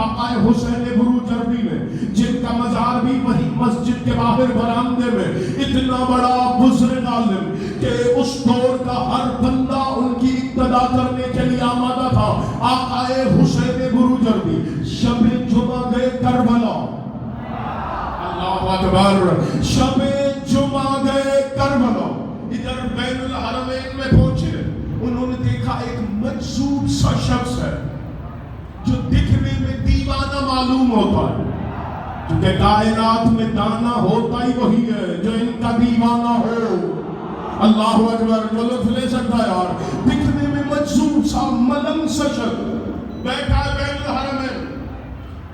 آقا حسین بروجردی نے، جن کا مزار بھی وہی مسجد کے باہر برآمدے میں، اتنا بڑا بزرگ عالم کہ اس دور کا ہر بندہ ان کی اقتدا کرنے کے لیے آمادہ تھا. آقا حسین بروجردی شب جمعہ گئے کربلا. اللہ اکبر. شب جمعہ گئے کربلا. ادھر بین الحرمین میں پہنچے، انہوں نے دیکھا ایک مجذوب سا شخص ہے جو دکھنے میں دیوانہ معلوم ہوتا ہے، کیونکہ کائنات میں دانا ہوتا ہی وہی ہے جو ان کا دیوانہ ہو. اللہ اکبر. جو لطف لے سکتا ہے یار. دکھنے میں مجذوب سا ملنگ سا شخص بیٹھا ہے بین الحرمین.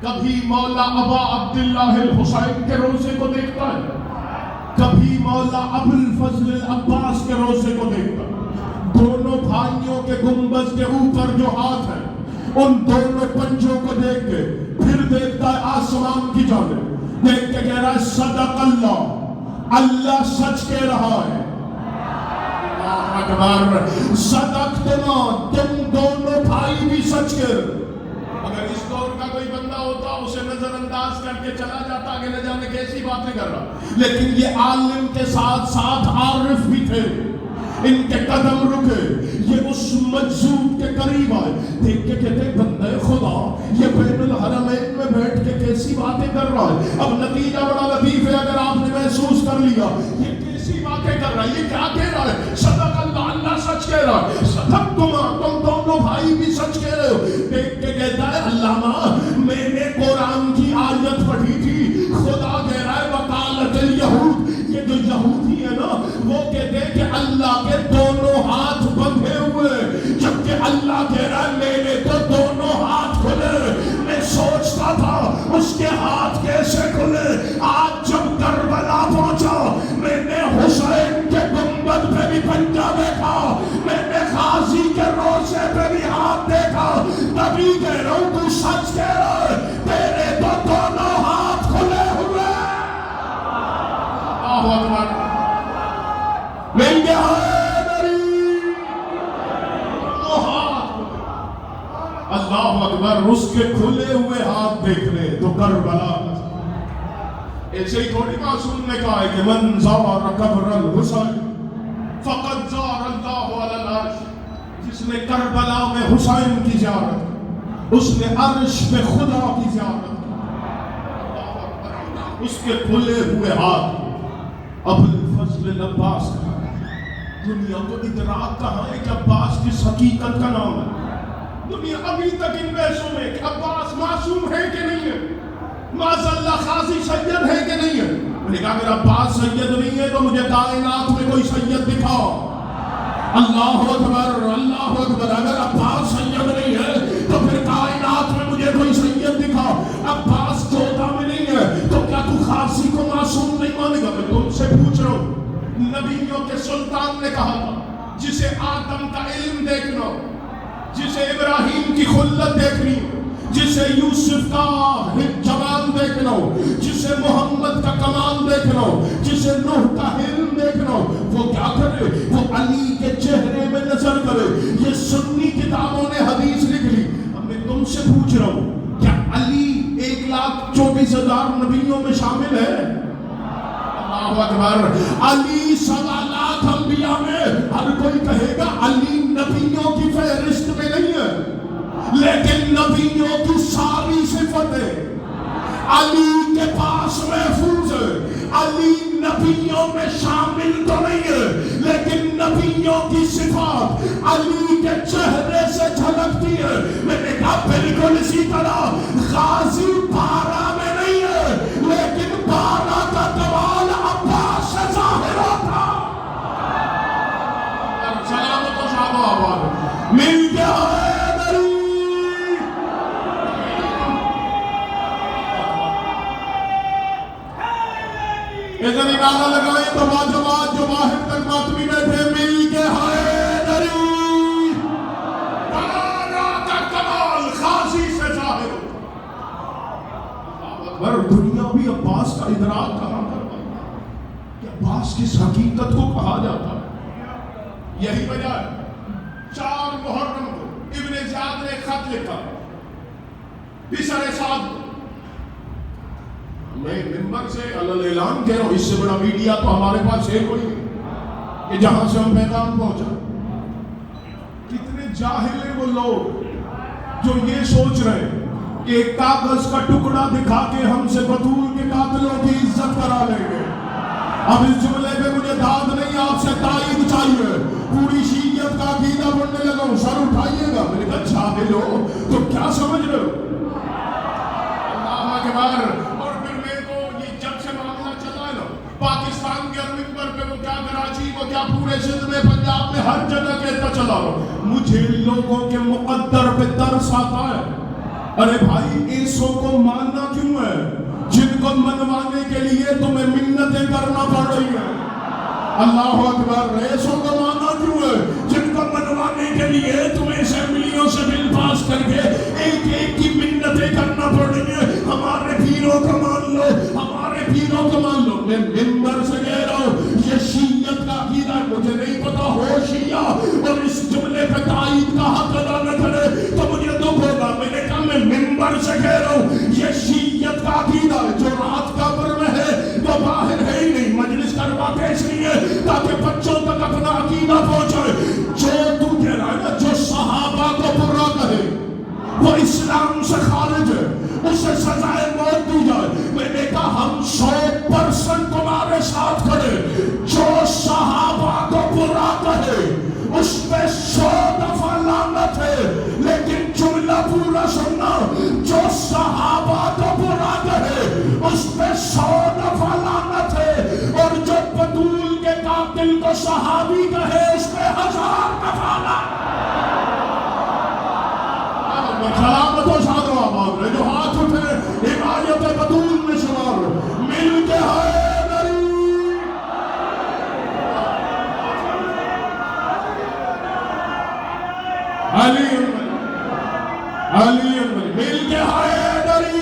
کبھی مولا ابا عبداللہ الحسین کے روزے کو دیکھتا ہے، کبھی مولا ابو الفضل العباس کے روزے کو دیکھتا ہے. دونوں بھائیوں کے گنبد کے اوپر جو ہاتھ ہیں، ان دونوں پنجوں کو دیکھ کے پھر دیکھتا ہے آسمان کی جانب، دیکھ کے کہہ رہا ہے صدق اللہ، اللہ سچ کہہ رہا ہے. اللہ اکبر. صدقتنا، تم دونوں بھائی بھی سچ کہہ رہے. اگر اس دور کا کوئی بندہ ہوتا اسے نظر انداز کر کے چلا جاتا کہ نہ جانے کیسی باتیں کر رہا. لیکن یہ عالم کے ساتھ ساتھ عارف بھی تھے. ان کے قدم رکے، یہ اس مجذوب کے قریب آئے، دیکھ کے کہتے بندہ خدا یہ بین الحرمین میں بیٹھ کے کیسی باتیں کر رہا ہے. اب نتیجہ بڑا لطیف ہے، اگر آپ نے محسوس کر لیا یہ کیسی باتیں کر رہا ہے، یہ کیا کہہ رہا ہے؟ صدق اللہ، اللہ سچ کہہ رہا ہے. صدق تم دونوں بھائی بھی سچ کہہ رہے ہو. دیکھ کے کہتا ہے علامہ میں نے قرآن کی آیت پڑھی تھی، خدا کہہ رہا ہے وقالت الیہود، یہ جو یہودی ہے نا وہ کہتے ہیں کہ اللہ کے دونوں ہاتھ بندھے ہوئے، جبکہ اللہ کہہ رہا ہے میرے تو دونوں ہاتھ کھلے. میں سوچتا تھا اس کے ہاتھ کیسے کھلے. آج جب کربلا پہنچا میں نے حسین کے گنبد پہ بھی پنجہ دیکھا، میں نے غازی کے روزے پہ بھی ہاتھ دیکھا. تبھی کہہ رہا ہوں تو سچ کہہ رہا ہے، تیرے تو دونوں ہاتھ کھلے ہوئے. اللہ اکبر. مل گیا اللہ اکبر. اس کے کھلے ہوئے ہاتھ دیکھ لے تو کربلا. ایسے ہی تھوڑی معصوم نے کہا ہے کہ من زار قبر الحسین فقد زار اللہ علی العرش. جس نے کربلا میں حسین کی زیارت، اس نے عرش پہ خدا کی زیارت. اس کے کھلے ہوئے ہاتھ ابو الفضل العباس کا. دنیا کو ادراک کہاں ہے کہ عباس کس حقیقت کا نام ہے. دنیا ابھی تک ان بحثوں میں کہ عباس معصوم ہے کہ نہیں ہے، معاذ اللہ قاضی سید ہے کہ نہیں ہے. میں نے کہا اگر عباس سید نہیں ہے تو مجھے کائنات میں کوئی سید دکھاؤ. اللہ اکبر، اللہ اکبر. اگر عباس سید نہیں ہے تو پھر کائنات میں مجھے کوئی سید دکھاؤ. عباس چودہ میں نہیں ہے تو کیا تو قاضی کو معصوم نہیں مانے گا؟ میں تم سے پوچھ رہا ہوں. نبیوں کے سلطان نے کہا تھا جسے آدم کا علم دیکھنا، جسے ابراہیم کی خلت دیکھنی، جسے یوسف کا جمال دیکھنا، جسے محمد کا کمال دیکھنا، جسے نوح کا علم دیکھنا، وہ کیا کرے؟ وہ علی کے چہرے میں نظر کرے. یہ سنی کتابوں نے حدیث لکھ لی. اب میں تم سے پوچھ رہا ہوں کیا علی 1,24,000 نبیوں میں شامل ہے؟ اللہ اکبر. علی 1,00,000 انبیاء میں ہر کوئی کہے گا علی نبیوں کی فہرست میں نہیں ہے، لیکن نبیوں کی ساری صفتیں علی کے پاس محفوظ ہے. علی نبیوں میں شامل تو نہیں ہے، لیکن نبیوں کی صفات علی کے چہرے سے جھلکتی ہے. میں نے کہا بالکل اسی طرح غازی 12 میں نہیں ہے، لیکن 12 کا کمال عباس سے ظاہر ہوتا. سلامت و شاد و آباد. مل گیا ہے ادھر نعرہ لگائیں تو باجماعت جو باہر تک ماتمی بیٹھے مل کے حیدری. تارا کا کمال غازی سے ظاہر ہوتا. دنیا بھی عباس کا ادراک کہاں کر پائی کہ عباس کس حقیقت کو کہا جاتا ہے. یہی وجہ ہے 4 محرم کو ابن زیاد نے خط لکھا تیسرے ساتھ میں ممبر سے اعلان کہہ رہا ہوں، اس سے بڑا میڈیا تو ہمارے پاس ہے کوئی نہیں کہ جہاں سے ہم پیغام پہنچا. کتنے جاہل ہیں وہ لوگ جو یہ سوچ رہے ہیں کہ ایک کاغذ کا ٹکڑا دکھا کے ہم سے بطول کے قاتلوں کی عزت کرا لیں گے. اب اس جملے پہ مجھے داد نہیں، آپ سے تائید چاہیے. پوری شیعت کا عقیدہ پڑھنے لگا ہوں، سر اٹھائیے گا. میں نے کہا جاہل ہو تو کیا سمجھ رہے ہو؟ اللہ اکبر. اور پھر میں کو یہ جب سے معاملہ چلا ہے نا پاکستان کے ممبر پہ، وہ کیا کراچی، وہ کیا پورے سندھ میں، پنجاب میں، ہر جگہ کہتا چلا رہا، مجھے لوگوں کے مقدر پہ ترس آتا ہے. ارے بھائی ایسوں کو ماننا کیوں ہے جن کو منوانے کے لیے تمہیں منتیں کرنا پڑ رہی ہیں؟ اللہ اکبر. ایسوں کو ماننا کیوں ہے جن کو منوانے کے لیے تمہیں اسمبلیوں سے بل پاس کر کے ایک ایک کی منتیں کرنا پڑ رہی ہیں؟ ہمارے پیروں کو مان لو، ہمارے پیروں کو مان لو. میں ممبر سے کہہ رہا ہوں یہ شیعت کا عقیدہ ہے. مجھے نہیں پتا ہو شیعہ اور اس جملے پہ تائید کا حق ادا نہ کرے تو مجھے دکھ ہوگا. میں نے کہا میں ممبر سے کہہ رہا ہوں یہ شیعت کا عقیدہ ہے. جو رات قبر میں ہے وہ باہر ہے ہی نہیں. مجلس کرواتے اس لیے تاکہ بچوں تک اپنا عقیدہ پہنچائے. جو تو کہہ رہا ہے نا جو صحابہ کو برا کہے وہ اسلام سے خارج ہے، اسے سزائے موت دی جائے. میں نے کہا ہم 100% تمہارے ساتھ کھڑے. جو صحابہ کو برا کہے اس پہ 100 دفعہ لعنت ہے، لیکن جملہ پورا سننا. جو صحابہ کو برا کہے اس پہ 100 دفعہ لعنت ہے، اور جو بطول کے قاتل کو صحابی کہے اس پہ 1000 دفعہ لعنت. سلامت و شاد و آباد رہے جو ہاتھ اٹھے حمایت بطول میں شمار. مل کے حیدری، علی علی مل کے حیدری.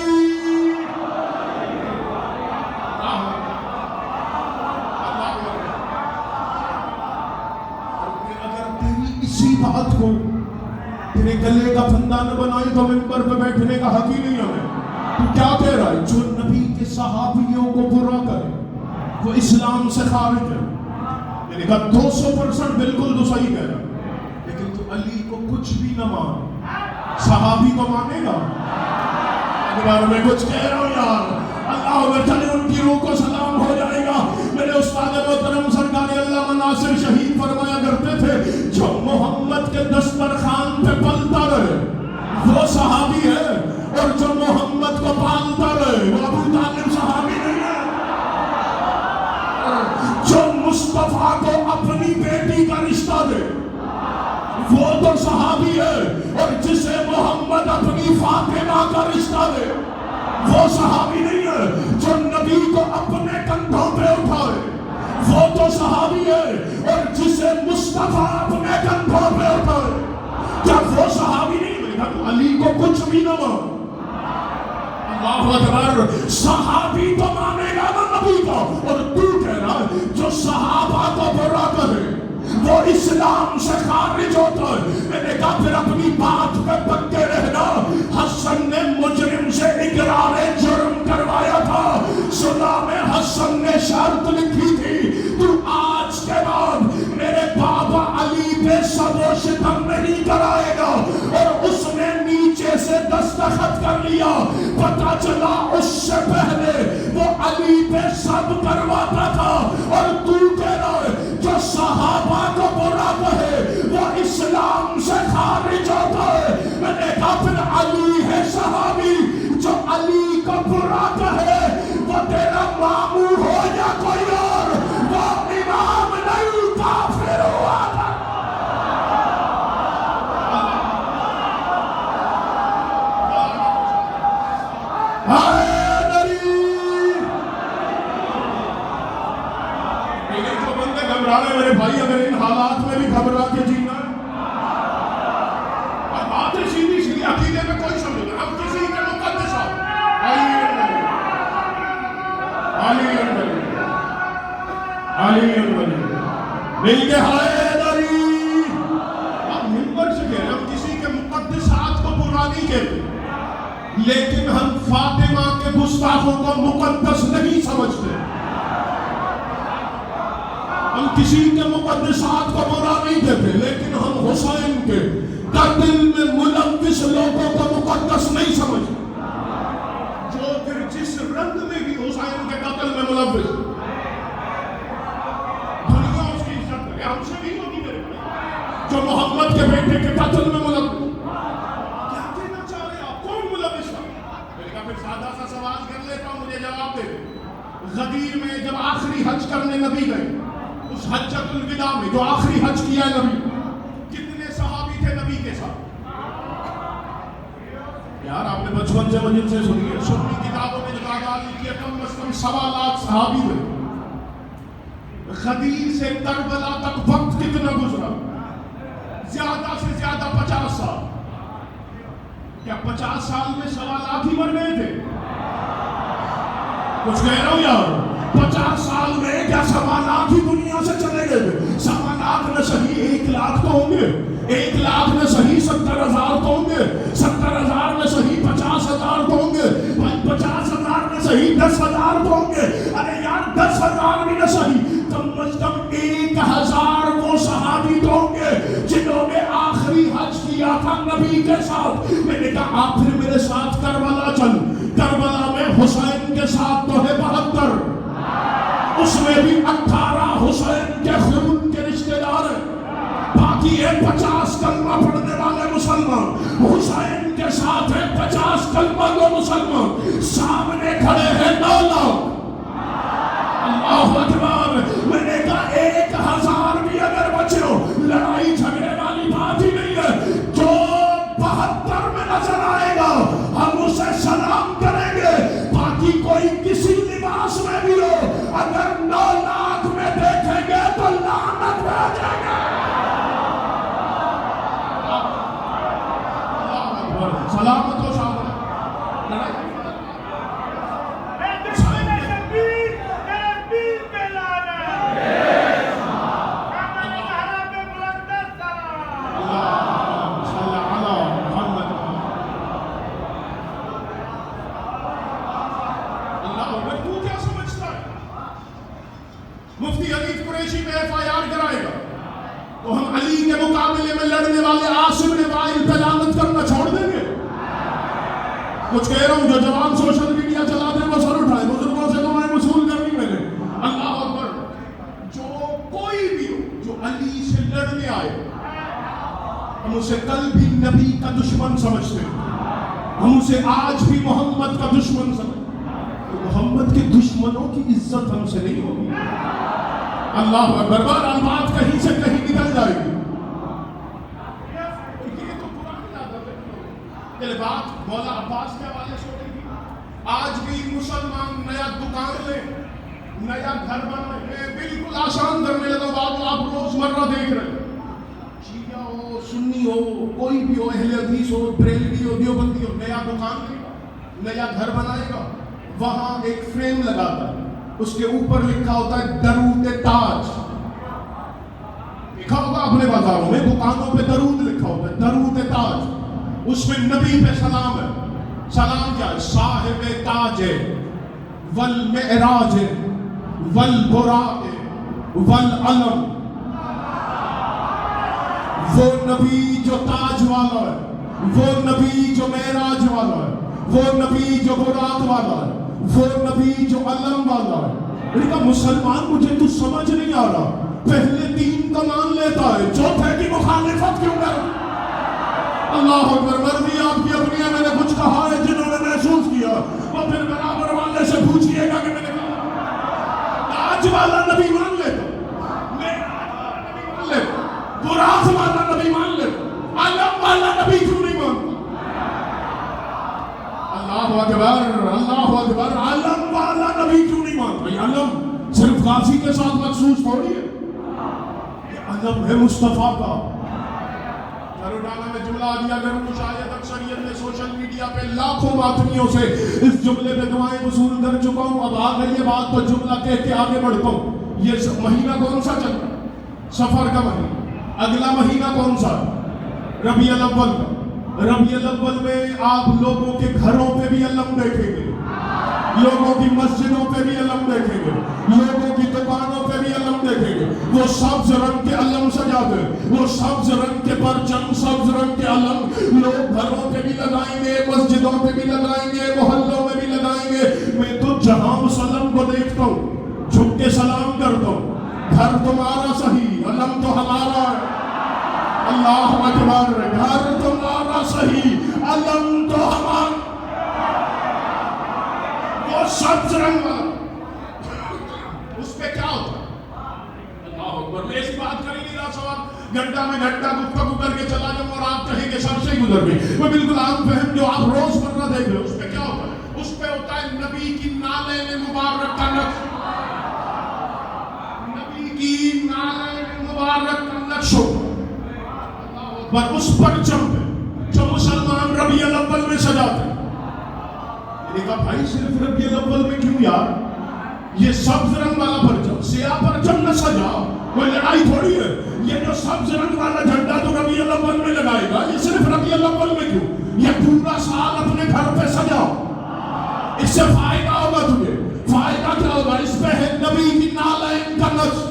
اگر تیری اسی بات کو تیرے گلے کا پھندا نہ بنائی تو ممبر پہ بیٹھنے کا حق ہی نہیں ہمیں. تو کیا کہہ رہا ہے؟ جو نبی کے صحابیوں کو برا کرے وہ اسلام سے خارج ہے. میں نے کہا 200% بالکل تو صحیح کہہ رہا. لیکن تو علی کو کچھ بھی نہ مان، صحابی کو مانے گا؟ اگر میں کچھ کہہ رہا ہوں یار اللہ اگر چلے ان کی روح کو سلام ہو جائے گا. میرے استاد محترم سرکار علامہ ناصر شہید فرمایا کرتے تھے جو محمد کے دسترخوان پہ پلتا رہے وہ صحابی ہے، اور جو محمد کو پالتا رہے وہ ابو طالب صحابی نہیں ہے. جو مصطفیٰ کو اپنی بیٹی کا رشتہ دے وہ تو صحابی ہے، اور جسے محمد اپنی فاطمہ کا رشتہ دے وہ صحابی نہیں ہے. جو نبی کو اپنے کندھوں پہ اٹھائے وہ تو صحابی ہے، اور جسے مصطفیٰ اپنے کندھوں پہ اٹھائے کیا وہ صحابی نہیں؟ علی کو کچھ بھی نہ مان. اللہ اکبر. صحابی تو مانے گا نا نبی کو، اور تو کہہ رہا ہے جو صحابہ کو برا کرے وہ اسلام سے خارج ہوتا ہے. میں نے کہا پھر اپنی بات پہ پکے رہنا. حسن نے مجرم سے اقرار جرم کروایا تھا. سنا میں حسن نے شرط لکھی تھی تو آج کے بعد میرے بابا علی پہ سب و ستم نہیں کرائے گا، اور اس نے نیچے سے دستخط کر لیا. پتا چلا اس سے پہلے وہ علی پہ سب کرواتا تھا. اور تو کہہ رہا ہے جو صحابہ کو برا کہے وہ اسلام سے خارج ہوتا ہے. میں نے کہا پھر علی ہے صحابی. جو علی کو برا کہے وہ تیرا ماموں ہو یا کوئی اور وہ امام نہیں کافر ہوا. میرے بھائی اگر ان حالات میں بھی گھبرا کے جینا ہے اور باتیں سیدھی سیدھی عقیدے میں کوئی سمجھ نہیں. ہم کسی کے مقدس علی مل کے حیدری. آپ ممبر سے کہہ رہے ہم کسی کے مقدسات کو برا نہیں کہتے. لیکن ہم فاطمہ کے گستاخوں کو مقدس نہیں سمجھتے. ہم کسی کے مقدسات کو برا نہیں دیتے، لیکن ہم حسین کے قتل میں ملوث لوگوں کو مقدس نہیں سمجھتے. جو پھر جس رنگ میں بھی حسین کے قتل میں ملوث، دنیا اس کی عزت کرے، ہم سے نہیں ہوگی میرے بھائی. جو محمد کے بیٹے کے قتل میں ملوث، کیا کہنا چاہ رہے آپ؟ کون ملوث تھا؟ میں نے کہا پھر سادہ سا سوال کر لیتا ہوں، مجھے جواب دے. غدیر میں جب آخری حج کرنے نبی گئے، اس حجۃ الوداع میں جو آخری حج کیا ہے نبی، کتنے صحابی تھے نبی کے ساتھ؟ یار آپ نے بچپن سے مجھے سے سنی ہے، سنی کتابوں میں لکھا لکھی ہے کم از کم 1.25 لاکھ صحابی ہوئے. غدیر سے کربلا تک وقت کتنا گزرا؟ زیادہ سے زیادہ 50 سال. کیا 50 سال میں 1.25 لاکھ ہی مر گئے تھے؟ کچھ کہہ رہا ہوں یار. 50 سال میں کیا 1.25 لاکھ ہی دنیا سے چلے گئے تھے؟ 1.25 لاکھ میں صحیح 1 لاکھ تو ہوں گے، 1 لاکھ میں صحیح 70,000 تو ہوں گے، 70,000 میں صحیح 50,000 تو ہوں گے، 50,000 میں صحیح 10,000 تو ہوں گے. ارے یار 10,000 بھی نہ صحیح، کم از کم 1,000 وہ صحابی تو ہوں گے جنہوں نے آخری حج کیا تھا نبی کے ساتھ. میں نے کہا آپ پھر میرے ساتھ کربلا چل. کربلا میں حسین کے ساتھ تو ہے 72، اس میں بھی 18 حسین کے خون کے رشتے دار ہیں، باقی ہے 50 کلمہ پڑھنے والے مسلمان. حسین کے ساتھ ہے 50 کلمہ گو مسلمان، سامنے کھڑے ہیں 9 لاکھ. اللہ اکبر. میں نے کہا 1,000 بھی اگر بچے ہو، لڑائی جھگڑے والی بات ہی نہیں ہے. جو 72 میں نظر آئے گا ہم اسے سلام کریں گے. باقی کوئی کسی لباس میں بھی ہو، اگر 9 لاکھ میں دیکھیں گے تو لعنت بھیجیں گے. سلامت و شامل مفتی حنیف قریشی میں FIR کرائے گا تو ہم علی کے مقابلے میں لڑنے والے عاصم بن وائل پہ لعنت کرنا چھوڑ دیں گے؟ کچھ کہہ رہا ہوں. جو جوان سوشل میڈیا چلاتے ہیں وہ سر اٹھائے، بزرگوں سے دعائیں وصول کرنی میں نے. اللہ اکبر. جو کوئی بھی ہو جو علی سے لڑنے آئے، ہم اسے کل بھی نبی کا دشمن سمجھتے ہیں، ہم اسے آج بھی محمد کا دشمن سمجھتے ہیں. محمد کے دشمنوں کی عزت ہم سے نہیں ہوگی. اللہ اکبر. بہرحال بات کہیں سے کہیں نکل جائے گی. یہ تو پرانی عادت ہے. یہ بات مولا عباس کے حوالے سے ہوگی. آج بھی مسلمان نیا دکان لے، نیا گھر بنائے، بالکل آسان کرنے لگا. بات آپ روزمرہ دیکھ رہے ہیں، شیعہ ہو، سنی ہو، کوئی بھی ہو، اہل حدیث ہو، بریلوی ہو، دیوبندی ہو، نیا دکان لے گا، نیا گھر بنائے گا، وہاں ایک فریم لگاتا ہے، اس کے اوپر لکھا ہوتا ہے درود تاج. لکھا ہوگا اپنے بازاروں میں، دکانوں پہ درود لکھا ہوتا ہے، درود تاج. اس میں نبی پہ سلام ہے. سلام کیا ہے؟ صاحب تاج والمعراج والبراء والعلم. وہ نبی جو تاج والا ہے، وہ نبی جو معراج والا ہے، وہ نبی جو برات والا ہے، وہ نبی جو علم والا ہے. میں نے کہا مسلمان مجھے تو سمجھ نہیں آ رہا، پہلے 3 کا مان لیتا ہے، چوتھے کی مخالفت کیوں کر؟ اللہ اکبر. مرضی آپ کی اپنی ہے. میں نے کچھ کہا ہے جنہوں نے محسوس کیا، اور پھر برابر والے سے پوچھئے گا کہ میں نے کہا تاج والا نبی مان لیتا، برات والا نبی مان لیتا، علم والا نبی کیوں نہیں مانتا؟ اللہ اکبر. اللہ اکبر. علم والا نبی کیوں نہیں مانتا؟ یہ علم صرف غازی کے ساتھ مخصوص تھوڑی ہے، یہ علم ہے مصطفیٰ کا. کروڑانہ میں جملہ دیا کروں، شاید اکثریت نے سوشل میڈیا پہ لاکھوں ماتمیوں سے اس جملے پہ دعائیں وصول کر چکا ہوں. اب آ گئی یہ بات تو جملہ کہہ کے آگے بڑھتا ہوں. یہ مہینہ کون سا چل رہا ہے؟ سفر کا مہینہ. اگلا مہینہ کون سا؟ ربیع الاول کا. ربیع الاول میں آپ لوگوں کے گھروں علم دیکھیں گے, لوگوں کی مسجدوں پہ بھی علم دیکھیں گے, لوگوں کی دکانوں پہ بھی علم دیکھیں گے. وہ سبز رنگ کے علم سجاتے, وہ سبز رنگ کے پرچم, سبز رنگ کے علم لوگ گھروں پہ بھی لگائیں گے, مسجدوں پہ بھی لگائیں گے, محلوں میں بھی لگائیں گے. میں تو جہاں اس علم کو دیکھتا ہوں جھک کے سلام کرتا ہوں. گھر تمہارا صحیح, علم تو ہمارا ہے. اللہ اکبر. گھر تمہارا صحیح, علم تو ہمارا. وہ سبز رنگ اس پہ کیا ہوتا ہے؟ اللہ اکبر. میں ایسی بات کر ہی نہیں رہا, سوال گھنٹہ میں گھنٹہ گفتگو کر کے چلا جاؤں اور آپ کہیں کہ سب سے ہی گزر گئی. وہ بالکل عام فہم جو آپ روز مرہ دیکھ رہے ہو, اس پہ کیا ہوتا ہے؟ اس پہ ہوتا ہے نبی کی نالین مبارک کا نقش, نبی کی نالین مبارک کا نقش ہوتا ہے. پر اس پرچم پہ جو مسلمان ربیع الاول میں سجاتے ہیں. میں نے کہا بھائی صرف ربیع الاول میں کیوں یار؟ یہ سبز رنگ والا پرچم, سیاہ پرچم نہ سجا, کوئی لڑائی تھوڑی ہے. یہ جو سبز رنگ والا جھنڈا تو ربیع الاول میں لگائے گا, یہ صرف ربیع الاول میں کیوں؟ یہ پورا سال اپنے گھر پہ سجاؤ, اس سے فائدہ ہوگا تجھے. فائدہ کیا ہوگا؟ اس پہ ہے نبی کی نالین کا نقش.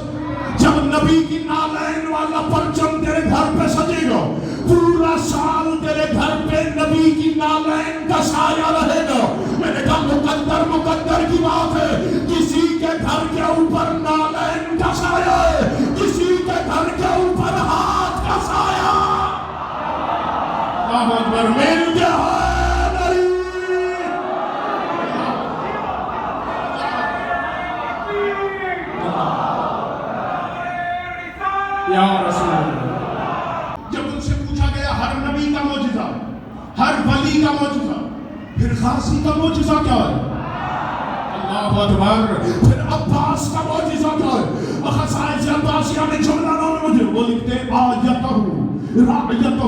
جب نبی کی نالین والا پرچم تیرے گھر پہ سجے گا, پورا سال تیرے گھر پہ نبی کی نالین کا سایہ رہے گا. میں نے کہا مقدر کی بات ہے, کسی کے گھر کے اوپر نالین کا سایہ ہے, کسی کے گھر کے اوپر ہاتھ کا سایہ. اللہ اکبر. مل گیا یا رسول اللہ. جب ان سے پوچھا گیا ہر نبی کا معجزہ, ہر ولی کا معجزہ, پھر غازی کا معجزہ کیا ہے؟ اللہ اکبر. پھر عباس کا معجزہ کیا ہے؟ خصائص عباسیہ میں جملہ نام مجھے وہ لکھتے آیتہ رعیتہ,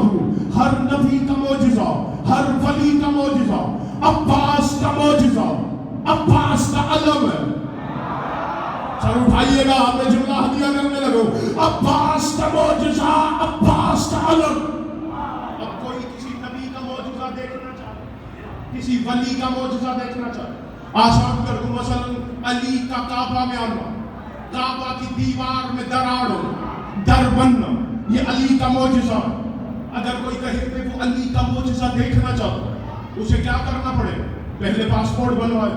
ہر نبی کا معجزہ, ہر ولی کا معجزہ, عباس کا معجزہ, عباس کا علم ہے. سر اٹھائیے گا, آپ نے جملہ ہدیہ کرنے لگو. عباس کا معجزہ, عباس کا علم. اب کوئی کسی نبی کا معجزہ دیکھنا چاہے, کسی ولی کا معجزہ دیکھنا چاہے, آسان کر دوں. مثلا علی کا کعبہ میں آنا, کعبہ کی دیوار میں دراڑ ہونا, در بننا, یہ علی کا معجزہ. اگر کوئی کہے کہ وہ علی کا معجزہ دیکھنا چاہتا, اسے کیا کرنا پڑے؟ پہلے پاسپورٹ بنوائے,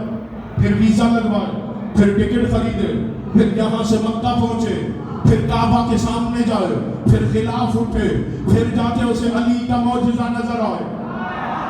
پھر ویزا لگوائے, پھر ٹکٹ خریدے, پھر یہاں سے مکہ پہنچے, پھر کعبہ کے سامنے جائے, پھر خلاف اٹھے, پھر جا کے اسے علی کا معجزہ نظر آئے.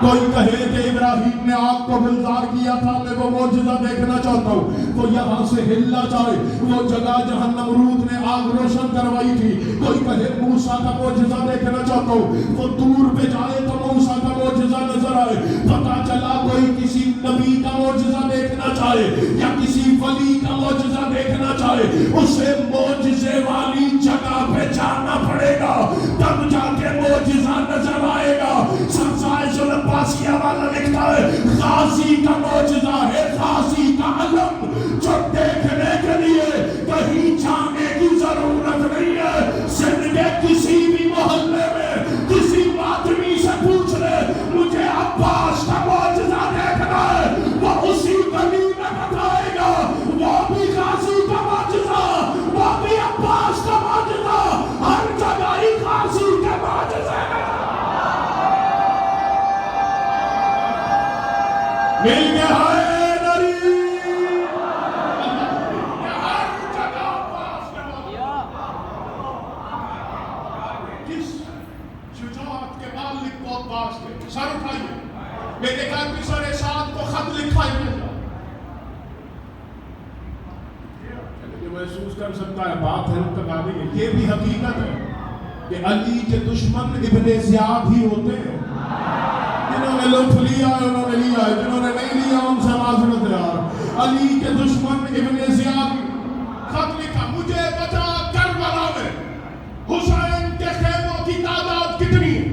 کوئی کہے کہ ابراہیم نے آگ کو گلزار کیا تھا, میں وہ معجزہ دیکھنا چاہتا ہوں, وہ یہاں سے ہلنا چاہے, وہ جگہ جہاں نمرود نے آگ روشن کروائی تھی. کوئی کہے موسیٰ کا معجزہ دیکھنا چاہتا ہوں, وہ دور پہ جائے تو موسیٰ کا معجزہ نظر آئے. پتہ چلا کوئی کسی نبی کا معجزہ دیکھنا چاہے یا کسی ولی کا معجزہ دیکھنا چاہے, اسے معجزے والی جگہ پہ جانا پڑے گا, تب جا کے معجزہ نظر آئے گا. خصائص عباسیہ والا لکھتا ہے غازی کا معجزہ ہے, غازی کا علم, جو دیکھنے کے لیے کہیں جانے کی ضرورت نہیں ہے. سندھ کے کسی بھی محلے میں کسی آدمی سے پوچھ لے مجھے عباس کا معجزہ دیکھنا ہے, وہ اسی گلی میں بتائے گا. وہ بھی غازی کا معجزہ, وہ بھی عباس کا معجزہ, ہر جگہ ہی غازی کے معجزے ہیں. مل گیا ہے نری, ہر جگہ عباس کے معجزہ. کس شجاعت کے مالک کو عباس کے سر اٹھائیے. میں نے کہا کہ سر ساتھ کو خط لکھا ہے, محسوس کر سکتا ہے بات ہے تک آ گئی ہے. یہ بھی حقیقت ہے کہ علی کے دشمن ابن زیاد ہی ہوتے ہیں. جنہوں نے لطف لیا ہے انہوں نے لیا ہے, جنہوں نے نہیں لیا ان سے معذرت یار. علی کے دشمن ابن زیاد خط لکھا, مجھے بتا کربلا میں حسین کے خیموں کی تعداد کتنی ہے؟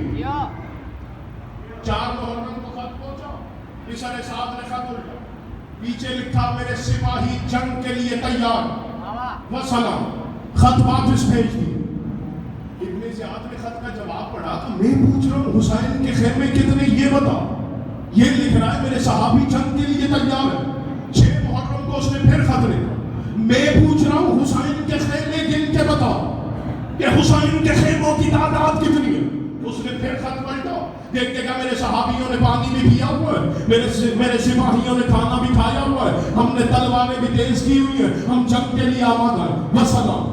4 محرم کو خط پہنچا, نثار سعد نے خط الٹا, پیچھے لکھا میرے سپاہی جنگ کے لیے تیار وسلام. خط واپس بھیج دی. ابن زیاد نے خط کا جواب پڑھا تو میں پوچھ رہا ہوں حسین کے خیمے کتنے, یہ بتا. یہ لکھ رہا ہے میرے صحابی جنگ کے لیے تیار ہے. 6 محرم کو اس نے پھر خط لکھا. میں پوچھ رہا ہوں حسین کے خیمے گن کے بتاؤ کہ حسین کے خیموں کی تعداد کتنی ہے. اس نے پھر خط پلٹا, دیکھتے کہ میرے صحابیوں نے پانی بھی پیا ہوا ہے, میرے سپاہیوں نے کھانا بھی کھایا ہوا ہے, ہم نے تلواریں بھی تیز کی ہوئی ہیں, ہم جنگ کے لیے آمادہ ہیں, وسلام.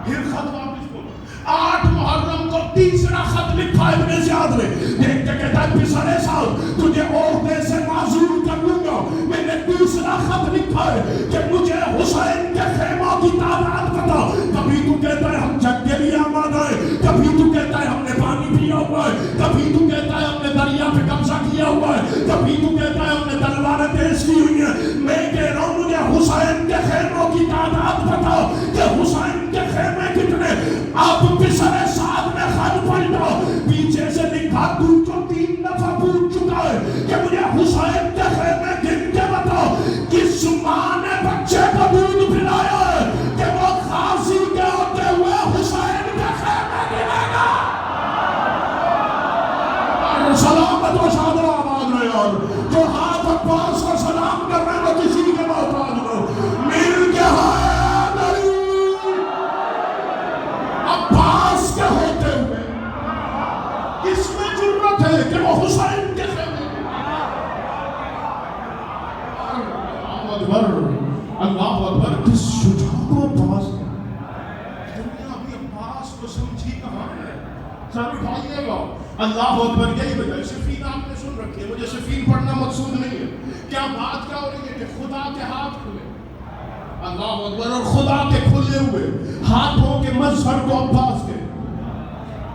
پھر خط واپس بولو. 8 محرم کو تیسرا خط لکھا ابن زیاد نے, دیکھتے کہتا ہے پچھلے سال تجھے عہدے سے معزول کر لوں گا. میں نے تیسرا خط لکھا ہے کہ مجھے حسین کے خیموں کی تعداد بتا. کبھی تو کہتا ہے ہم جنگ کے لیے آمادہ ہیں, کبھی تو کہتا ہے ہم نے پانی پیا ہوا ہے, کبھی تو کہتا ہے ہم نے دریا پہ قبضہ کیا ہوا ہے, کبھی تو کہتا ہے ہم نے تلواریں تیز کی ہوئی ہیں. میں کہہ رہا ہوں مجھے حسین کے خیموں کی تعداد بتا کہ حسین کے خیمے کتنے. اب پچھلے سال میں خط پلٹا, پیچھے سے لکھا تو جو 3 دفعہ پوچھ چکا ہے کہ مجھے حسین کے خیمے گن کے بتا. کس ماں نے بچے کو دودھ پلایا ہے کہ وہ غازی کے ہوتے ہوئے حسین کے خیمے گنے گا. سلامت و شاد و آباد رہے, اور جو ہاتھ عباس کو سلام کر رہے ہیں کسی کے محتاج ہو, مل کے ہائے نہیں. عباس کے ہوتے ہوئے کس میں جرت ہے کہ وہ حسین کے خیمے. اللہ اکبر, کس شجاع کو عباس. دنیا ابھی عباس کو سمجھی کہاں ہے. سر اٹھائیے گا. اللہ اکبر. یہی وجہ صفین آپ نے سن رکھی ہے, مجھے صفین پڑھنا مقصود نہیں ہے. کیا بات کیا ہو رہی ہے کہ خدا کے ہاتھ کھلے. اللہ اکبر. اور خدا کے کھلے ہوئے ہاتھوں کے مظہر کو عباس کے.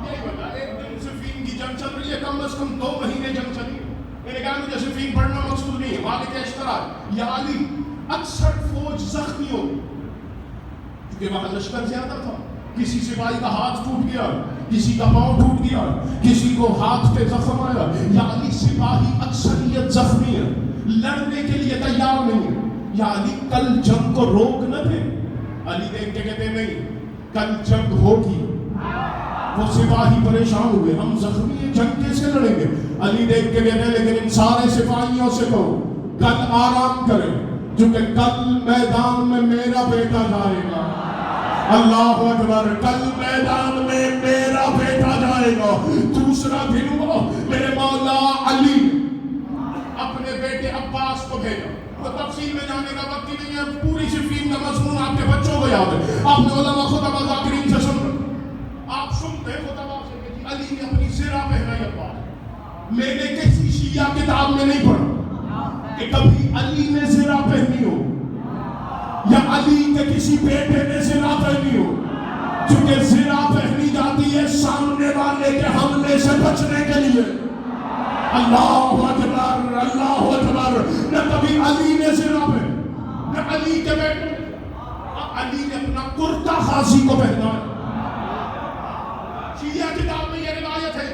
یہی وجہ, ایک دن صفین کی جنگ چل رہی ہے, کم از کم 2 مہینے جنگ چلی. میں نے کہا مجھے صفین پڑھنا مقصود نہیں ہے. مالک اشتراک یا علی اکثر فوج زخمی ہو کیونکہ وہاں لشکر زیادہ تھا. کسی سپاہی کا ہاتھ ٹوٹ گیا, کسی کا پاؤں ٹوٹ گیا, کسی کو ہاتھ پہ زخم آیا. یعنی سپاہی اکثریت زخمی ہے, لڑنے کے لیے تیار نہیں ہے. یعنی کل جنگ کو روک نہ دے. علی دیکھ کے کہتے نہیں کل جنگ ہوگی. وہ سپاہی پریشان ہوئے, ہم زخمی ہیں, جنگ کیسے لڑیں گے. علی دیکھ کے کہتے لیکن ان سارے سپاہیوں سے کہو کل آرام کریں, کیونکہ کل میدان میں میرا بیٹا جائے گا. اللہ اکبر. کل میدان میں میرا بیٹا جائے گا. دوسرا دن ہوا, میرے مولا علی اپنے بیٹے عباس کو بھیجا. وہ تفصیل میں جانے کا وقت ہی نہیں ہے, پوری صفین کا مضمون آپ کے بچوں کو یاد ہے. آپ نے علماء خطبہ ذاکرین سے سن رہے, آپ سنتے ہیں خطبہ سے کہ علی نے اپنی زرہ پہنائی عباس. میں نے کسی شیعہ کتاب میں نہیں پڑھا کہ کبھی علی نے زرہ پہنی ہو یا علی کے کسی بیٹے نے زرہ پہنی ہو. چونکہ زرہ پہنی جاتی ہے سامنے والے کے حملے سے بچنے کے لیے. اللہ اکبر, اللہ اکبر. نہ کبھی علی نے زرہ پہنی, نہ علی کے بیٹے. علی نے اپنا کرتا غازی کو پہنا. شیعہ کتاب میں یہ روایت ہے.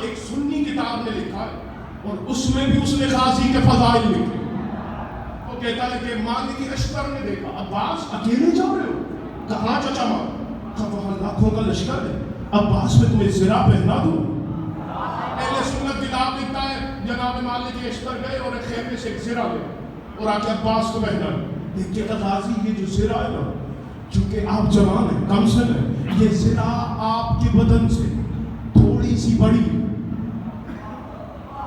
ایک سنی کتاب نے لکھا ہے اور اس میں بھی اس نے غازی کے فضائل لکھے. وہ کہتا ہے کہ مالک اشتر نے دیکھا عباس اکیلے جا رہے ہو. کہاں چچا ماں؟ وہاں لاکھوں کا لشکر ہے, عباس میں تمہیں زرہ پہنا دوں. اہل سنت کتاب لکھتا ہے جناب مالک اشتر گئے اور ایک خیمے سے ایک زرہ لے اور آ کے عباس کو پہنا. دیکھ کے غازی یہ جو زرہ ہے نا, چونکہ آپ جوان ہیں, کم سن ہیں, یہ زرہ آپ کے بدن سے تھوڑی سی بڑی.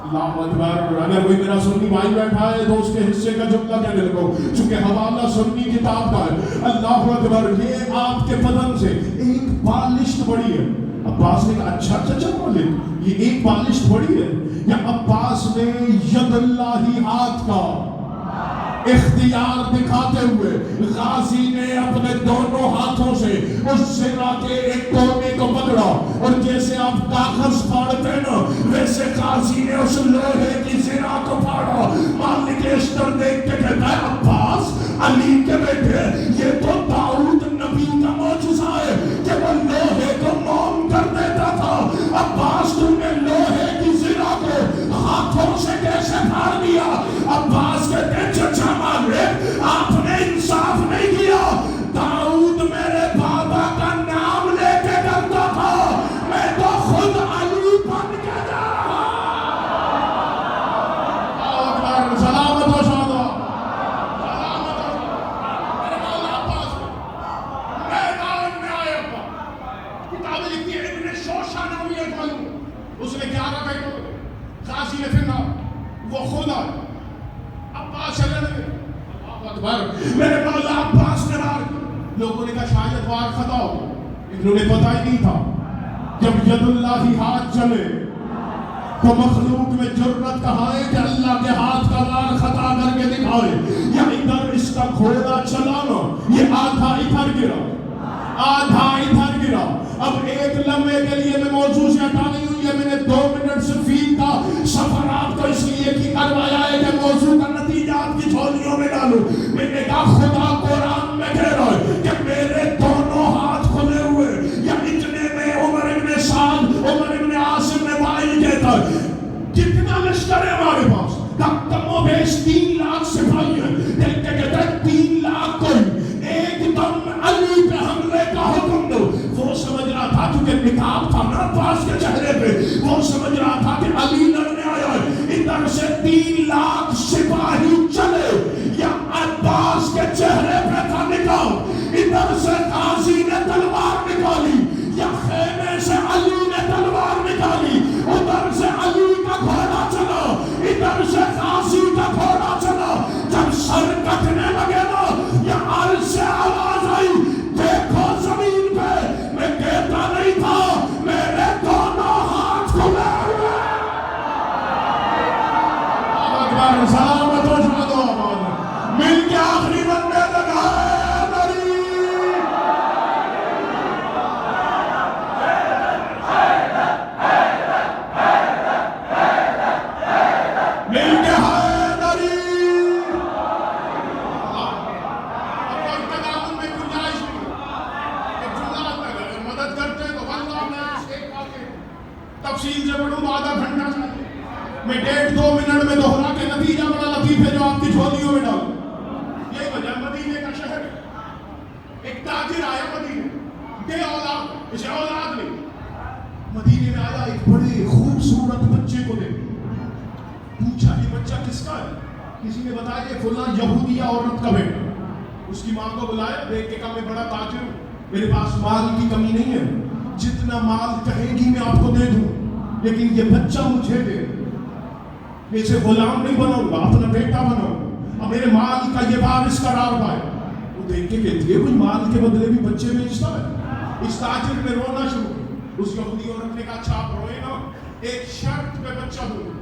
اللہ اکبر. اگر کوئی میرا سنی بھائی بیٹھا ہے تو اس کے حصے کا جملہ کہنے لگو, چونکہ حوالہ سنی کتاب کا ہے. اللہ اکبر. یہ آپ کے بدن سے ایک بالشت بڑی ہے. عباس نے کہا اچھا چچا مالک یہ ایک بالشت بڑی ہے. یا عباس نے ید اللہ ہاتھ کا اختیار دکھاتے ہوئے غازی نے اپنے دونوں ہاتھوں سے اس زرہ کے ایک کونے کو پکڑا اور جیسے آپ کاغذ پھاڑتے نا ویسے غازی نے اس لوہے کی زرہ کو پھاڑا. مالک اشتر دیکھ کے کہتا ہے عباس علی کے بیٹے یہ تو داؤد نبی کا معجزہ ہے کہ وہ لوہے کو موم کر دیتا تھا. عباس تم نے لوہے کی زرہ کو ہاتھوں سے کیسے پھاڑ دیا. عباس کہتے ہیں چچا مالک آپ نے انصاف نہیں کیا. داؤد میرے بابا کا نام لے کے کرتا تھا, میں تو خود علی بن کے جا رہا. خود آئے. عباس چلے لگے. اللہ اکبر. میرے مولا عباس نے وار. لوگوں نے کہا شاید وار خطا ہو. انہوں نے پتہ ہی نہیں تھا جب ید اللہ ہی ہاتھ چلے تو مخلوق میں جرت کہاں ہے کہ اللہ کے ہاتھ کا وار خطا کر کے دکھائے. یا ادھر اس کا گھوڑا چلانا یہ آدھا ادھر گرا آدھا ادھر گرا. اب ایک لمحے کے لیے میں موضوع سے ہٹا نہیں ہوں. یہ میں نے 2 منٹ سے فیل کا سفر آپ کو اس لیے کی کروایا ہے کہ موضوع کا نتیجہ آپ کی جھولیوں میں ڈالوں. میں نے کہا خدا قرآن میں کہہ رہا ہے کہ میرے دونوں ہاتھ کھلے ہوئے. یا اتنے میں عمر ابن سعد عمر ابن عاصم نے وائی کہتا ہے کتنا لشکر ہے ہمارے پاس. کم و بیش 3 لاکھ سپاہی ہیں. دیکھ کے کہتا ہے 3 لاکھ کوئی ایک دم علی پہ حملے کا حکم دو. وہ سمجھ رہا تھا کیونکہ نقاب تھا نا عباس کے چہرے پہ. وہ سمجھ رہا تھا کہ علی لڑنے آیا ہے. ادھر سے 3 لاکھ سپاہی چلے یا عباس کے چہرے پہ تھا نقاب. ادھر سے غازی نے تلوار نکالی یا خیمے سے علی نے تلوار نکالی. ادھر سے علی کا گھوڑا چلا ادھر سے غازی کا گھوڑا چلا. جب سر کٹنے لگے نا یا عرض سے آواز آئی دیکھو زمین پہ. میں کہتا نہیں تھا میرے دونوں ہاتھ کھلے ہوئے. اکبر سلامت و شاد و آباد. مل کے آخری بندے لگائے تفصیل سے پڑھوں تو آدھا گھنٹہ چاہیے. میں 1.5-2 منٹ میں دوہرا کے نتیجہ بڑا لطیف ہے جو آپ کی جھولیوں میں ڈالوں. یہی وجہ مدینے کا شہر ہے. ایک تاجر آیا مدینے بے اولاد اسے اولاد نہیں. مدینے میں آیا ایک بڑے خوبصورت بچے کو دیکھ. پوچھا یہ بچہ کس کا ہے. کسی نے بتایا کہ فلاں یہودیہ عورت کا بیٹا. اس کی ماں کو بلایا دیکھ کے کہا میں بڑا تاجر ہوں میرے پاس مال کی کمی نہیں ہے. جتنا مال کہے گی میں آپ کو دے دوں لیکن یہ بچہ مجھے دے. میں اسے غلام نہیں بناؤں گا اپنا بیٹا بناؤں اور میرے مال کا یہ وارث قرار پائے. وہ دیکھ کے کہتی ہے کوئی مال کے بدلے بھی بچے بیچتا ہے. اس تاجر نے رونا شروع کیا. اس یہودی عورت نے کہا اچھا آپ روئے نا ایک شرط پہ بچہ دوں.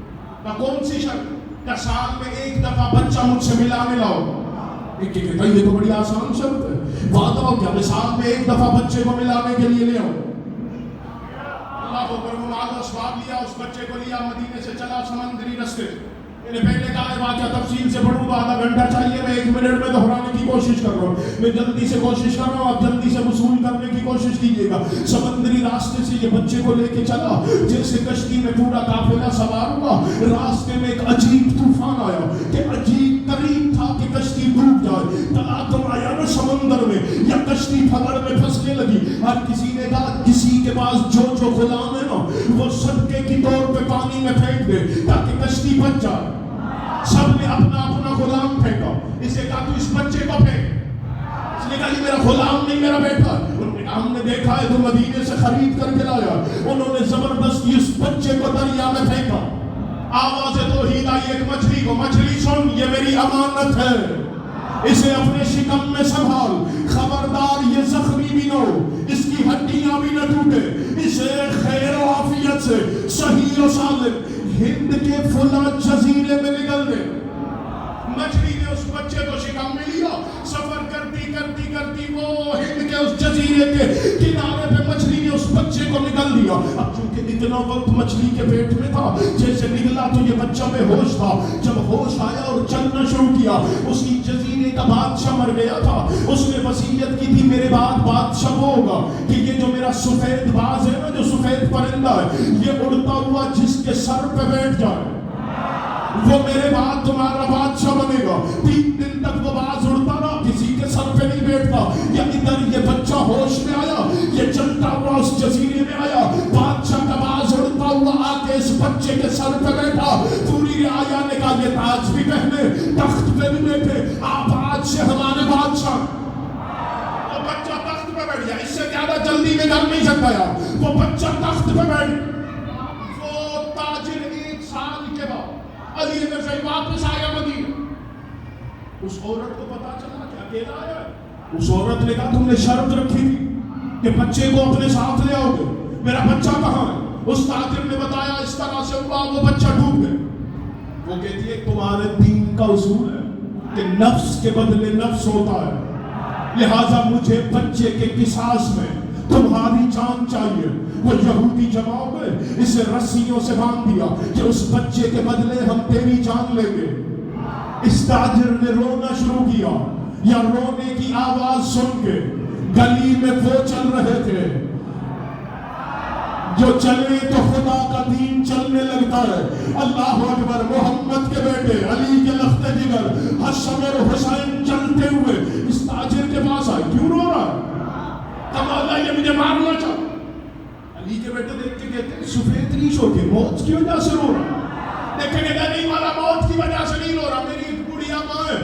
کون سی شرط؟ کہ سال میں 1 دفعہ بچہ مجھ سے ملانے لاؤ. ایک کہتا یہ تو بڑی آسان شرط ہے. وعدہ ہو کیا میں سال میں 1 دفعہ بچے کو ملانے کے لیے لے آؤں. اللہ کو پر مال و اسباب لیا اس بچے کو لیا مدینے سے چلا سمندری رستے. میں نے پہلے کہا ہے واقعہ تفصیل سے پڑھوں تو آدھا گھنٹہ چاہیے. میں 1 منٹ میں دہرانے کی کوشش کر رہا ہوں. میں جلدی سے کوشش کر رہا ہوں. آپ جلدی سے وصول کرنے کی کوشش کیجیے گا. سمندری راستے سے یہ بچے کو لے کے چلا. جیسے کشتی میں پورا قافلہ سوار ہوا راستے میں ایک عجیب طوفان آیا کہ عجیب قریب تھا کہ کشتی ڈوب جائے. تلاطم آیا نا سمندر میں یا کشتی پھگڑ میں پھنسنے لگی. اور کسی نے کہا کسی کے پاس جو غلام ہے نا وہ صدقے کی طور پہ پانی میں پھینک دے تاکہ کشتی بچ جائے. سب نے اپنا اپنا غلام پھینکا. اسے کہا تو اس بچے کو پھینک. اس نے کہا یہ میرا غلام نہیں میرا بیٹا. انہوں نے کہا ہم نے دیکھا ہے تو مدینے سے خرید کر کے لایا. انہوں نے زبردستی اس بچے کو دریا میں پھینکا. آواز توحید آئی ایک مچھلی کو مچھلی سن یہ میری امانت ہے اسے اپنے شکم میں سنبھال. خبردار یہ زخمی بھی نہ ہو اس کی ہڈیاں بھی نہ ٹوٹے. اسے خیر و عافیت سے صحیح و سالم ہند کے فلاں جزیرے میں نکل دے. مچھلی نے اس بچے کو شکم میں لیا. سفر کرتی کرتی کرتی وہ ہند کے اس جزیرے کے کنارے پہ مچھلی نے اس بچے کو نکل دیا. اب چونکہ اتنا وقت مچھلی کے پیٹ میں تھا جیسے نکلا تو یہ بچہ بے ہوش تھا. جب ہوش آیا اور چلنا شروع کیا اسی جزیرے کا بادشاہ مر گیا تھا. اس نے وصیت کی تھی میرے بعد بادشاہ وہ ہوگا کہ یہ جو میرا سفید باز ہے نا جو سفید پرندہ ہے یہ اڑتا ہوا جس کے سر پہ بیٹھ جائے وہ میرے بعد تمہارا بادشاہ بنے گا. 3 دن تک وہ باز اڑتا رہا کسی کے سر پہ نہیں بیٹھتا. یا ادھر یہ بچہ ہوش میں آیا یہ چلتا ہوا اس جزیرے میں آیا. بادشاہ کا باز اڑتا ہوا آ کے اس بچے کے سر پہ بیٹھا. پوری رعایا نے کہا یہ تاج بھی پہنے تخت پہ بھی بیٹھے آپ آج سے ہمارے بادشاہ. وہ بچہ تخت پہ بیٹھ گیا. اس سے زیادہ جلدی میں کر نہیں سکتا یار. وہ بچہ تخت پہ بیٹھ. وہ تاجر 1 سال کے بعد علی ادھر سے واپس آیا مدینہ. اس عورت کو پتا چلا کہ اکیلا آیا ہے. اس عورت نے کہا تم نے شرط رکھی تھی کہ بچے کو اپنے ساتھ لے آؤ گے, میرا بچہ کہاں ہے؟ اس تاجر نے بتایا اس طرح سے ہوا, وہ بچہ ڈوب گیا. وہ کہتی ہے تمہارے دین کا اصول ہے کہ نفس کے بدلے نفس ہوتا ہے, لہذا مجھے بچے کے قصاص میں تمہاری جان چاہیے. وہ یہودی جواب میں اسے رسیوں سے باندھ دیا کہ اس بچے کے بدلے ہم تیری جان لیں گے. اس تاجر نے رونا شروع کیا, یا رونے کی آواز سن کے گلی میں وہ چل رہے تھے جو چلے تو خدا کا دین چلنے لگتا ہے. اللہ اکبر. محمد کے بیٹے علی کے لخت جگر حسن اور حسین چلتے ہوئے اس تاجر کے پاس آئے. کیوں رو رہا ہے؟ کمالا یہ مجھے مارنا چاہتا. علی کے بیٹے دیکھ کے کہتے ہیں سفید ریش ہو کے موت کی وجہ سے رو رہا. دیکھ کے کہتا نہیں والا موت کی وجہ سے نہیں رو رہا, میری ایک بڑھیا ماں ہے,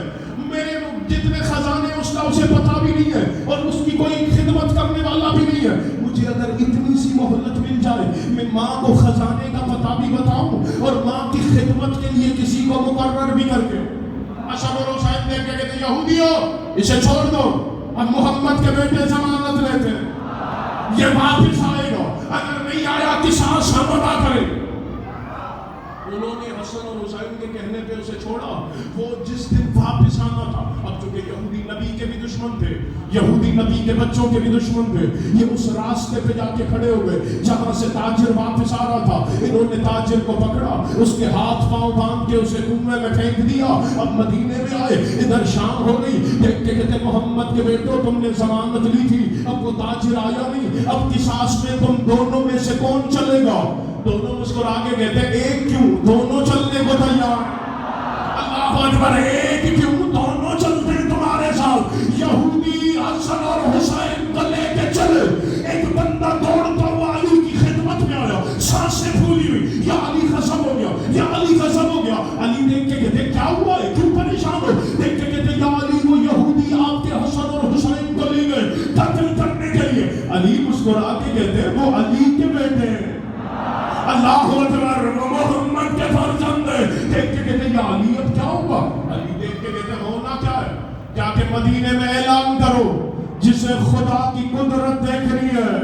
میرے جتنے خزانے اس کا اسے پتا بھی نہیں ہے اور اس کی کوئی خدمت کرنے والا بھی نہیں ہے. مجھے اگر اتنی سی مہلت مل جائے میں ماں کو خزانے کا پتا بھی بتاؤں اور ماں کی خدمت کے لیے کسی کو مقرر بھی کر کے. حسن اور حسین دیکھ کے کہتے یہودیو اسے چھوڑ دو, اب محمد کے بیٹے ضمانت لیتے ہیں, یہ واپس آئے گا, اگر نہیں آیا قصاص ہم ادا کریں. انہوں نے حسن اور حسین کے کہنے پہ اسے چھوڑا. وہ جس دن واپس آنا تھا, اب چونکہ یہودی نبی کے بھی دشمن تھے, یہودی نبی کے بچوں کے بھی دشمن تھے, یہ اس راستے پہ جا کے کھڑے ہو گئے جہاں سے تاجر واپس آ رہا تھا. انہوں نے تاجر کو پکڑا, اس کے ہاتھ پاؤں باندھ کے اسے کنویں میں پھینک دیا. اب مدینے میں آئے, ادھر شام ہو گئی, دیکھ کے کہتے محمد کے بیٹوں تم نے ضمانت لی تھی, اب وہ تاجر آیا نہیں, اب قصاص میں تم دونوں میں سے کون چلے گا؟ دونوں مسکرا کے کہتے ایک کیوں, دونوں چلنے کو تیار. اللہ اکبر. ایک کیوں, دونوں چلتے تمہارے ساتھ. یہودی حسن اور حسین کو لے کے چلے. ایک بندہ دوڑتا ہوا علی کی خدمت میں آیا, سانسیں پھولی ہوئی, یا علی قسم ہو گیا, یا علی قسم ہو گیا. علی دیکھ کے کہتے کیا ہوا ہے, کیوں پریشان ہو؟ دیکھ کے کہتے یا علی وہ یہودی آپ کے حسن اور حسین کو لے گئے قتل کرنے کے لیے. علی مسکرا کے کہتے وہ علی کے بیٹے ہیں. اللہ اکبر. وہ محمد کے فرزند ہے. دیکھ کے کہتے یا علی اب کیا ہوگا؟ علی دیکھ کے کہتے ہونا کیا ہے, جا کے مدینے میں اعلان کرو جسے خدا کی قدرت دیکھ رہی ہے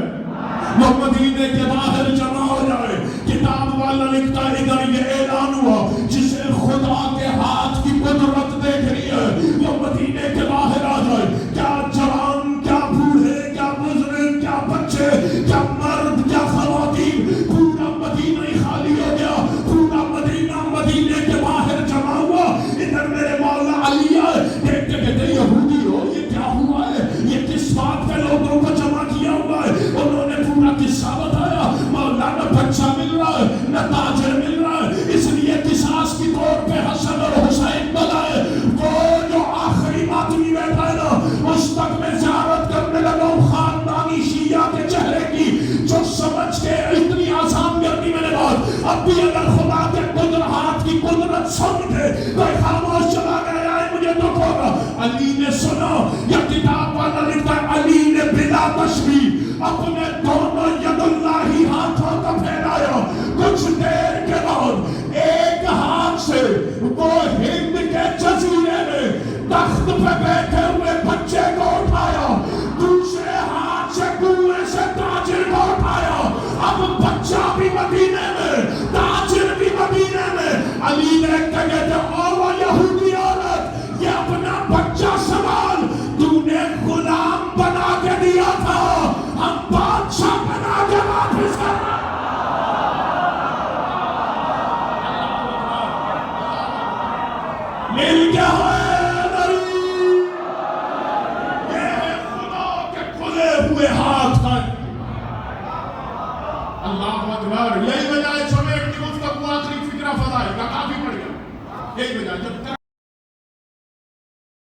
وہ مدینے کے باہر جمع ہو جائے. کتاب والا لکھتا ہے ادھر یہ اعلان ہوا جسے خدا کے ہاتھ کی قدرت دیکھ رہی ہے وہ مدینے کے باہر آ جائے. کیا جوان, کیا بوڑھے, کیا بزرگ, کیا بچے, کیا مرد, کیا خواتین, پورا مدینہ ہی خالی ہو گیا. پورا مدینہ مدینے کے باہر جمع ہوا. ادھر میرے مولا علی آئے, دیکھ کے کہتے یہودی ہو یہ کیا ہوا ہے, یہ کس بات پہ لوگوں کو جمع کیا ہوا ہے. انہوں نے پورا قصہ بتایا. مولا نہ بچہ مل رہا ہے نہ تاجر مل رہا ہے, اس لیے قصاص کی طور پہ حسن اور حسین بلائے. وہ جو آخری ماتمی بیٹھا ہے نا اس تک میں زیارت کرنے لگا ہوں خاندانی شیعہ کے چہرے کی, جو سمجھ کے اتنی آسان گرمی میں نے بات. اب بھی اگر خدا کے ہاتھ کی قدرت سن کے کوئی خاموش چلا گیا ہے مجھے دکھ ہوگا. علی نے سنا, یا کتاب والا لکھتا ہے علی نے بلا تشبیہ اپنے دونوں ید اللہ ہاتھوں کو پھیلایا. کچھ دیر کے بعد ایک ہاتھ سے وہ ہند کے جزیرے میں تخت پہ بیٹھے ہوئے بچے کو اٹھایا, دوسرے ہاتھ سے کنویں سے تاجر کو اٹھایا. اب بچہ بھی مدینے میں, تاجر بھی مدینے میں. علی نے کہتے او یہودی عورت یہ اپنا بچہ سنبھال, تو نے غلام بنا کے دیا تھا, ہم بادشاہ بنا کے واپس کرنا. مل گیا ہے نبی, یہ ہے خدا کے کھلے ہوئے ہاتھ کا. اللہ اکبر. یہی وجہ ہے سمیٹ کی گفتگو آخری فکرہ فضائی کا کافی پڑ گیا. یہی وجہ جب